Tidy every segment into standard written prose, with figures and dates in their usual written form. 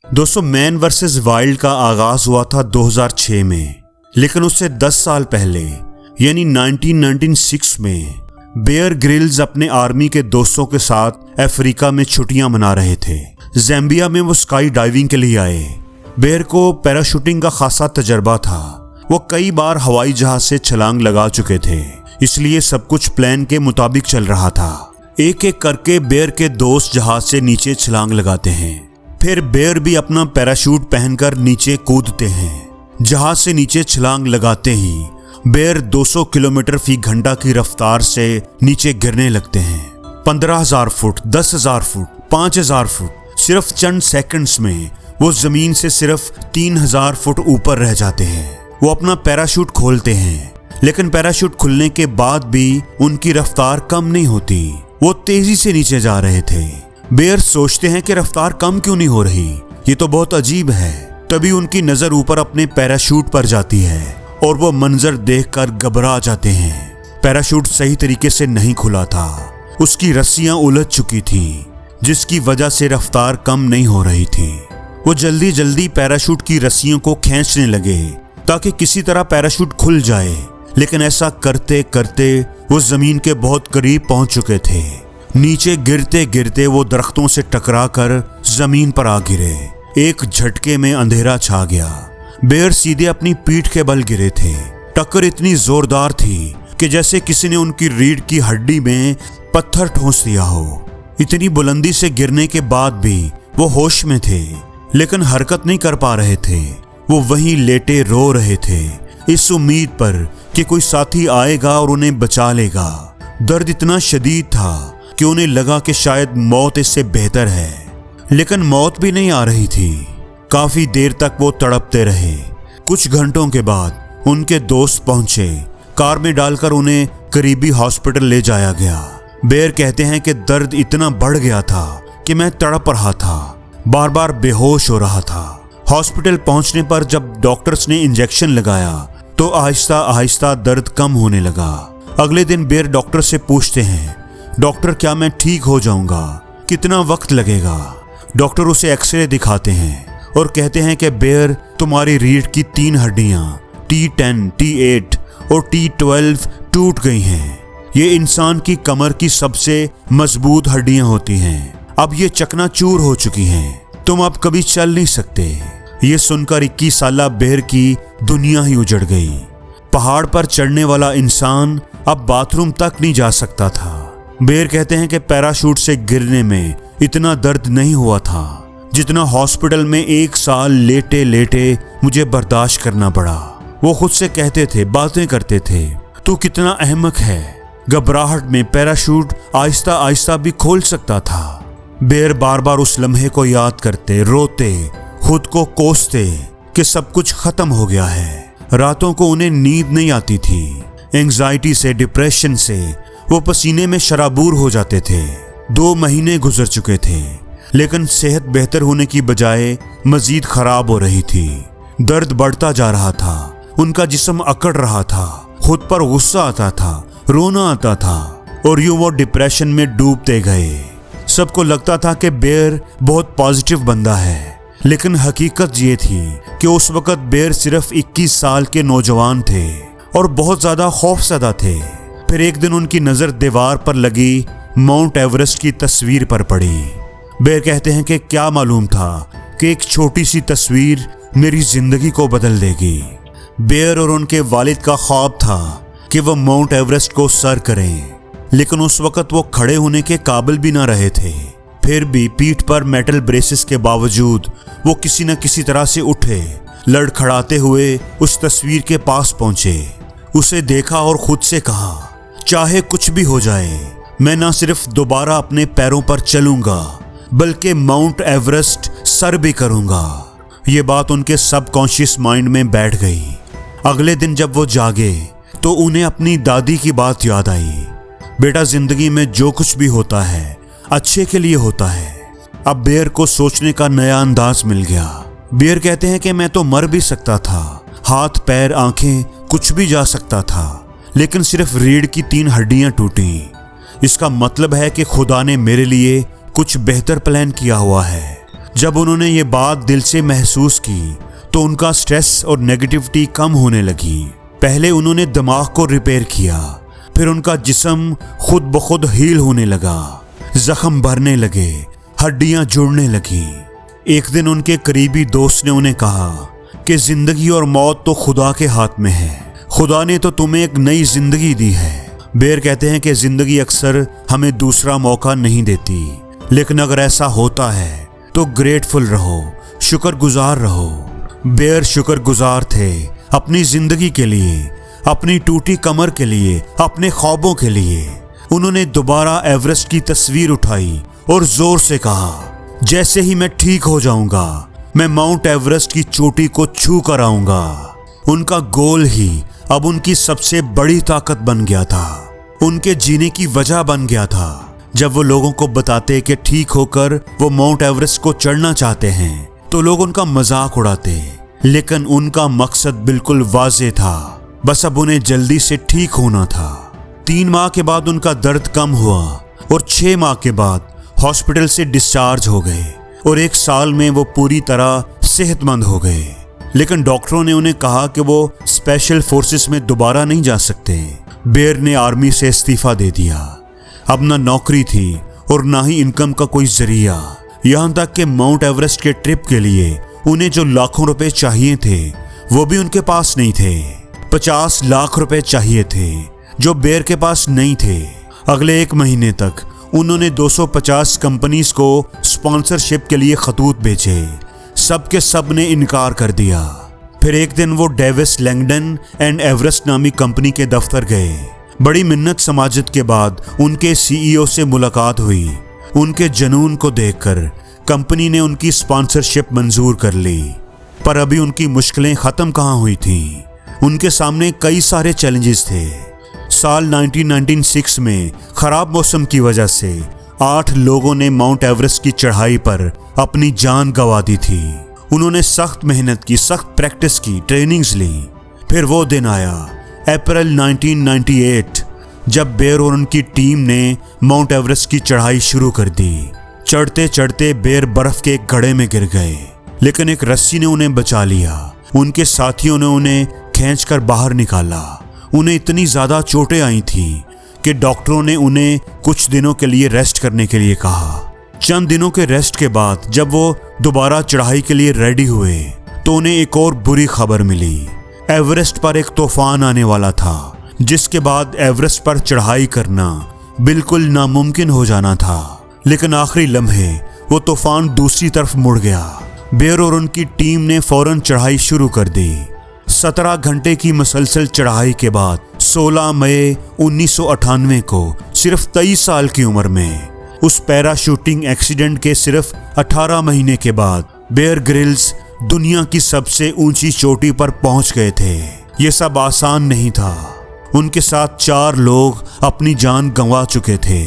दोस्तों, man versus wild का आगाज हुआ था 2006 में, लेकिन उससे 10 साल पहले यानी 1996 में बेयर ग्रिल्स अपने आर्मी के दोस्तों के साथ अफ्रीका में छुट्टियां मना रहे थे। ज़ैम्बिया में वो स्काई डाइविंग के लिए आए। बेयर को पैराशूटिंग का खासा तजर्बा था। वो कई बार हवाई जहाज से छलांग लगा चुके थे, इसलिए सब कुछ प्लान के मुताबिक चल रहा था। एक एक करके बेयर के दोस्त जहाज से नीचे छलांग लगाते हैं। फिर बेयर भी अपना पैराशूट पहनकर नीचे कूदते हैं। जहाज से नीचे छलांग लगाते ही बेयर 200 किलोमीटर फी घंटा की रफ्तार से नीचे गिरने लगते हैं। 15,000 फुट, 10,000 फुट, 5,000 फुट। सिर्फ चंद सेकंड्स में वो जमीन से सिर्फ 3,000 फुट ऊपर रह जाते हैं। वो अपना पैराशूट खोलते हैं, लेकिन पैराशूट खुलने के बाद भी उनकी रफ्तार कम नहीं होती। वो तेजी से नीचे जा रहे थे। बेयर सोचते हैं कि रफ्तार कम क्यों नहीं हो रही, ये तो बहुत अजीब है। तभी उनकी नजर ऊपर अपने पैराशूट पर जाती है और वो मंजर देखकर घबरा जाते हैं। पैराशूट सही तरीके से नहीं खुला था। उसकी रस्सियां उलझ चुकी थी, जिसकी वजह से रफ्तार कम नहीं हो रही थी। वो जल्दी जल्दी पैराशूट की रस्सियों को खींचने लगे ताकि किसी तरह पैराशूट खुल जाए, लेकिन ऐसा करते करते वो जमीन के बहुत करीब पहुंच चुके थे। नीचे गिरते गिरते वो दरख्तों से टकराकर जमीन पर आ गिरे। एक झटके में अंधेरा छा गया। बेयर सीधे अपनी पीठ के बल गिरे थे। टक्कर इतनी जोरदार थी कि जैसे किसी ने उनकी रीढ़ की हड्डी में पत्थर ठोंस दिया हो। इतनी बुलंदी से गिरने के बाद भी वो होश में थे, लेकिन हरकत नहीं कर पा रहे थे। वो वहीं लेटे रो रहे थे, इस उम्मीद पर कि कोई साथी आएगा और उन्हें बचा लेगा। दर्द इतना शदीद था कि उन्हें लगा कि शायद मौत इससे बेहतर है, लेकिन मौत भी नहीं आ रही थी। काफी देर तक वो तड़पते रहे। कुछ घंटों के बाद उनके दोस्त पहुंचे। कार में डालकर उन्हें करीबी हॉस्पिटल ले जाया गया। बेयर कहते हैं कि दर्द इतना बढ़ गया था कि मैं तड़प रहा था, बार बार बेहोश हो रहा था। हॉस्पिटल पहुंचने पर जब डॉक्टर्स ने इंजेक्शन लगाया तो आहिस्ता आहिस्ता दर्द कम होने लगा। अगले दिन बेयर डॉक्टर से पूछते हैं, डॉक्टर क्या मैं ठीक हो जाऊंगा? कितना वक्त लगेगा? डॉक्टर उसे एक्सरे दिखाते हैं और कहते हैं कि बेयर, तुम्हारी रीढ़ की 3 हड्डियां T10, T8 और T12 टूट गई हैं। ये इंसान की कमर की सबसे मजबूत हड्डियां होती हैं। अब ये चकनाचूर हो चुकी हैं। तुम अब कभी चल नहीं सकते। ये सुनकर 21 साला बेयर की दुनिया ही उजड़ गई। पहाड़ पर चढ़ने वाला इंसान अब बाथरूम तक नहीं जा सकता था। बेयर कहते हैं कि पैराशूट से गिरने में इतना दर्द नहीं हुआ था जितना हॉस्पिटल में 1 साल लेटे लेटे मुझे बर्दाश्त करना पड़ा। वो खुद से कहते थे, बातें करते थे, तू कितना अहमक है। घबराहट में पैराशूट आहिस्ता आहिस्ता भी खोल सकता था। बेयर बार बार उस लम्हे को याद करते, रोते, खुद को कोसते कि सब कुछ खत्म हो गया है। रातों को उन्हें नींद नहीं आती थी। एंजाइटी से, डिप्रेशन से वो पसीने में शराबूर हो जाते थे। 2 महीने गुजर चुके थे, लेकिन सेहत बेहतर होने की बजाय मजीद खराब हो रही थी। दर्द बढ़ता जा रहा था। उनका जिस्म अकड़ रहा था। खुद पर गुस्सा आता था, रोना आता था और यूं वो डिप्रेशन में डूबते गए। सबको लगता था कि बेयर बहुत पॉजिटिव बंदा है, लेकिन हकीकत ये थी कि उस वक्त बेयर सिर्फ 21 साल के नौजवान थे और बहुत ज्यादा खौफजदा थे। फिर एक दिन उनकी नजर दीवार पर लगी माउंट एवरेस्ट की तस्वीर पर पड़ी। बेयर कहते हैं कि क्या मालूम था कि एक छोटी सी तस्वीर मेरी जिंदगी को बदल देगी। बेयर और उनके वालिद का ख्वाब था कि वो माउंट एवरेस्ट को सर करें, लेकिन उस वक्त वो खड़े होने के काबिल भी ना रहे थे। फिर भी पीठ पर मेटल ब्रेसेस के बावजूद वो किसी न किसी तरह से उठे। लड़खड़ाते हुए उस तस्वीर के पास पहुंचे। उसे देखा और खुद से कहा, चाहे कुछ भी हो जाए, मैं ना सिर्फ दोबारा अपने पैरों पर चलूंगा बल्कि माउंट एवरेस्ट सर भी करूंगा। ये बात उनके सबकॉन्शियस माइंड में बैठ गई। अगले दिन जब वो जागे तो उन्हें अपनी दादी की बात याद आई। बेटा, जिंदगी में जो कुछ भी होता है अच्छे के लिए होता है। अब बेयर को सोचने का नया अंदाज मिल गया। बेयर कहते हैं कि मैं तो मर भी सकता था, हाथ पैर आंखें कुछ भी जा सकता था, लेकिन सिर्फ रीढ़ की 3 हड्डियां टूटी। इसका मतलब है कि खुदा ने मेरे लिए कुछ बेहतर प्लान किया हुआ है। जब उन्होंने ये बात दिल से महसूस की तो उनका स्ट्रेस और नेगेटिविटी कम होने लगी। पहले उन्होंने दिमाग को रिपेयर किया, फिर उनका जिस्म खुद ब खुद हील होने लगा, जख्म भरने लगे, हड्डियां जुड़ने लगी। एक दिन उनके करीबी दोस्त ने उन्हें कहा कि जिंदगी और मौत तो खुदा के हाथ में है, खुदा ने तो तुम्हें एक नई जिंदगी दी है। बेयर कहते हैं कि जिंदगी अक्सर हमें दूसरा मौका नहीं देती, लेकिन अगर ऐसा होता है तो ग्रेटफुल रहो, शुक्रगुजार रहो। बेयर शुक्रगुजार थे अपनी जिंदगी के लिए, अपनी टूटी कमर के लिए, अपने ख्वाबों के लिए। उन्होंने दोबारा एवरेस्ट की तस्वीर उठाई और जोर से कहा, जैसे ही मैं ठीक हो जाऊंगा मैं माउंट एवरेस्ट की चोटी को छू कर आऊंगा। उनका गोल ही अब उनकी सबसे बड़ी ताकत बन गया था, उनके जीने की वजह बन गया था। जब वो लोगों को बताते कि ठीक होकर वो माउंट एवरेस्ट को चढ़ना चाहते हैं तो लोग उनका मजाक उड़ाते, लेकिन उनका मकसद बिल्कुल वाज़ेह था, बस अब उन्हें जल्दी से ठीक होना था। 3 माह के बाद उनका दर्द कम हुआ और 6 माह के बाद हॉस्पिटल से डिस्चार्ज हो गए और 1 साल में वो पूरी तरह सेहतमंद हो गए। लेकिन डॉक्टरों ने उन्हें कहा कि वो स्पेशल फोर्सेस में दोबारा नहीं जा सकते। बेयर ने आर्मी से इस्तीफा दे दिया। अब ना नौकरी थी और ना ही इनकम का कोई जरिया। यहाँ तक कि माउंट एवरेस्ट के ट्रिप के लिए उन्हें जो लाखों रुपए चाहिए थे वो भी उनके पास नहीं थे। 50 लाख रुपए चाहिए थे जो बेयर के पास नहीं थे। अगले 1 महीने तक उन्होंने 250 कंपनीज को स्पॉन्सरशिप के लिए खतूत भेजे, सबके सब ने इनकार कर दिया। फिर एक दिन वो डेविस लैंगडन एंड एवरेस्ट नामी कंपनी के दफ्तर गए। बड़ी मिन्नत समाजत के बाद उनके सीईओ से मुलाकात हुई। उनके जुनून को देखकर कंपनी ने उनकी स्पॉन्सरशिप मंजूर कर ली। पर अभी उनकी मुश्किलें ख़त्म कहाँ हुई थीं। उनके सामने कई सारे चैलेंजेस थे। साल 1996 में ख़राब मौसम की वजह से 8 लोगों ने माउंट एवरेस्ट की चढ़ाई पर अपनी जान गंवा दी थी। उन्होंने सख्त मेहनत की, सख्त प्रैक्टिस की, ट्रेनिंग्स ली। फिर वो दिन आया अप्रैल 1998 जब बेयर और उनकी टीम ने माउंट एवरेस्ट की चढ़ाई शुरू कर दी। चढ़ते चढ़ते बेयर बर्फ के एक गड्ढे में गिर गए, लेकिन एक रस्सी ने उन्हें बचा लिया। उनके साथियों ने उन्हें खींचकर बाहर निकाला। उन्हें इतनी ज़्यादा चोटें आई थीं कि डॉक्टरों ने उन्हें कुछ दिनों के लिए रेस्ट करने के लिए कहा। चंद दिनों के रेस्ट के बाद जब वो दोबारा चढ़ाई के लिए रेडी हुए तो उन्हें एक और बुरी खबर मिली। एवरेस्ट पर एक तूफान आने वाला था, जिसके बाद एवरेस्ट पर चढ़ाई करना बिल्कुल नामुमकिन हो जाना था। लेकिन आखिरी लम्हे वो तूफान दूसरी तरफ मुड़ गया। बेयर और उनकी टीम ने फौरन चढ़ाई शुरू कर दी। 17 घंटे की मुसलसल चढ़ाई के बाद 16 मई 1998 को सिर्फ 23 साल की उम्र में उस पैराशूटिंग एक्सीडेंट के सिर्फ 18 महीने के बाद बेयर ग्रिल्स दुनिया की सबसे ऊंची चोटी पर पहुंच गए थे। ये सब आसान नहीं था। उनके साथ 4 लोग अपनी जान गंवा चुके थे।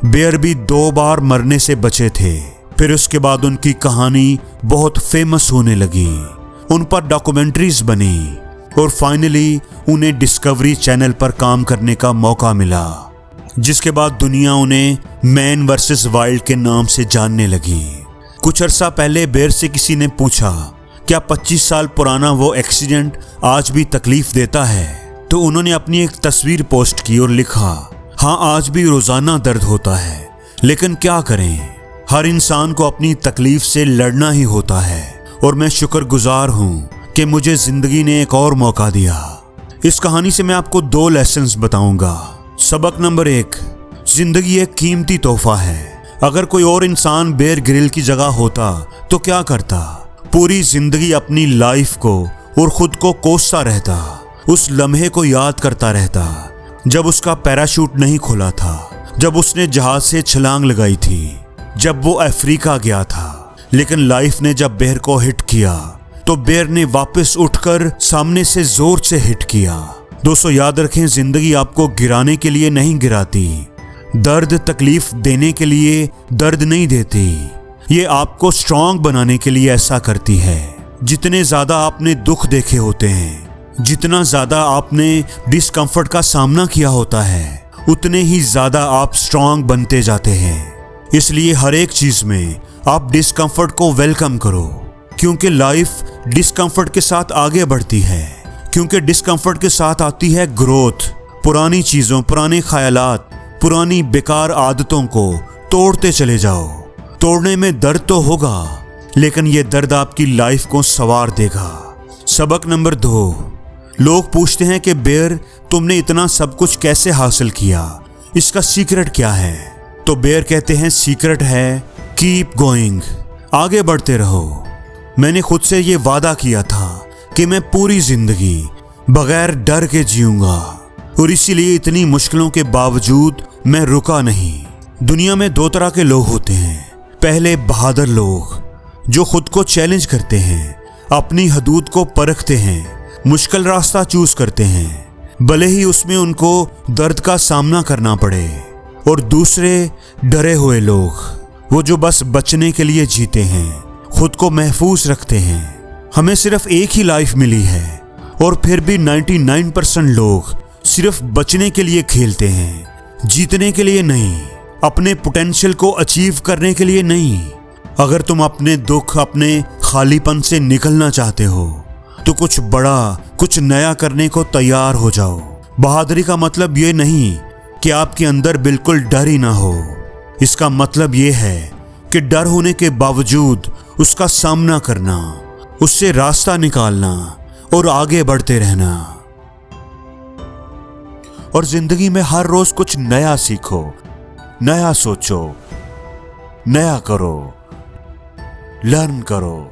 बेयर भी 2 बार मरने से बचे थे। फिर उसके बाद उनकी कहानी बहुत फेमस होने लगी। उन पर डॉक्यूमेंट्रीज बनी और फाइनली उन्हें डिस्कवरी चैनल पर काम करने का मौका मिला, जिसके बाद दुनिया उन्हें मैन वर्सेस वाइल्ड के नाम से जानने लगी। कुछ अरसा पहले बेयर से किसी ने पूछा, क्या 25 साल पुराना वो एक्सीडेंट आज भी तकलीफ देता है? तो उन्होंने अपनी एक तस्वीर पोस्ट की और लिखा, हाँ आज भी रोजाना दर्द होता है, लेकिन क्या करें, हर इंसान को अपनी तकलीफ से लड़ना ही होता है और मैं शुक्रगुजार हूँ कि मुझे जिंदगी ने एक और मौका दिया। इस कहानी से मैं आपको 2 लेसन्स बताऊंगा। सबक नंबर 1, जिंदगी एक कीमती तोहफा है। अगर कोई और इंसान बेयर ग्रिल की जगह होता तो क्या करता? पूरी जिंदगी अपनी लाइफ को और खुद को कोसता रहता, उस लम्हे को याद करता रहता जब उसका पैराशूट नहीं खुला था, जब उसने जहाज से छलांग लगाई थी, जब वो अफ्रीका गया था। लेकिन लाइफ ने जब बेयर को हिट किया तो बेयर ने वापस उठकर सामने से जोर से हिट किया। दोस्तों याद रखें, जिंदगी आपको गिराने के लिए नहीं गिराती, दर्द तकलीफ देने के लिए दर्द नहीं देती, ये आपको स्ट्रांग बनाने के लिए ऐसा करती है। जितने ज्यादा आपने दुख देखे होते हैं, जितना ज्यादा आपने डिस्कम्फर्ट का सामना किया होता है, उतने ही ज्यादा आप स्ट्रांग बनते जाते हैं। इसलिए हर एक चीज में आप डिस्कंफर्ट को वेलकम करो, क्योंकि लाइफ डिस्कंफर्ट के साथ आगे बढ़ती है, क्योंकि डिस्कंफर्ट के साथ आती है ग्रोथ। पुरानी चीजों, पुराने ख्यालात, पुरानी बेकार आदतों को तोड़ते चले जाओ। तोड़ने में दर्द तो होगा, लेकिन ये दर्द आपकी लाइफ को संवार देगा। सबक नंबर 2, लोग पूछते हैं कि बेयर, तुमने इतना सब कुछ कैसे हासिल किया, इसका सीक्रेट क्या है? तो बेयर कहते हैं सीक्रेट है कीप गोइंग, आगे बढ़ते रहो। मैंने खुद से ये वादा किया था कि मैं पूरी जिंदगी बगैर डर के जीऊंगा, और इसीलिए इतनी मुश्किलों के बावजूद मैं रुका नहीं। दुनिया में 2 तरह के लोग होते हैं। पहले बहादुर लोग जो खुद को चैलेंज करते हैं, अपनी हदूद को परखते हैं, मुश्किल रास्ता चूज करते हैं, भले ही उसमें उनको दर्द का सामना करना पड़े। और दूसरे डरे हुए लोग, वो जो बस बचने के लिए जीते हैं, खुद को महफूज रखते हैं। हमें सिर्फ एक ही लाइफ मिली है, और फिर भी 99% लोग सिर्फ बचने के लिए खेलते हैं, जीतने के लिए नहीं, अपने पोटेंशियल को अचीव करने के लिए नहीं। अगर तुम अपने दुख, अपने खालीपन से निकलना चाहते हो तो कुछ बड़ा, कुछ नया करने को तैयार हो जाओ। बहादुरी का मतलब ये नहीं कि आपके अंदर बिल्कुल डर ही ना हो। इसका मतलब ये है कि डर होने के बावजूद उसका सामना करना, उससे रास्ता निकालना और आगे बढ़ते रहना। और जिंदगी में हर रोज कुछ नया सीखो, नया सोचो, नया करो, लर्न करो।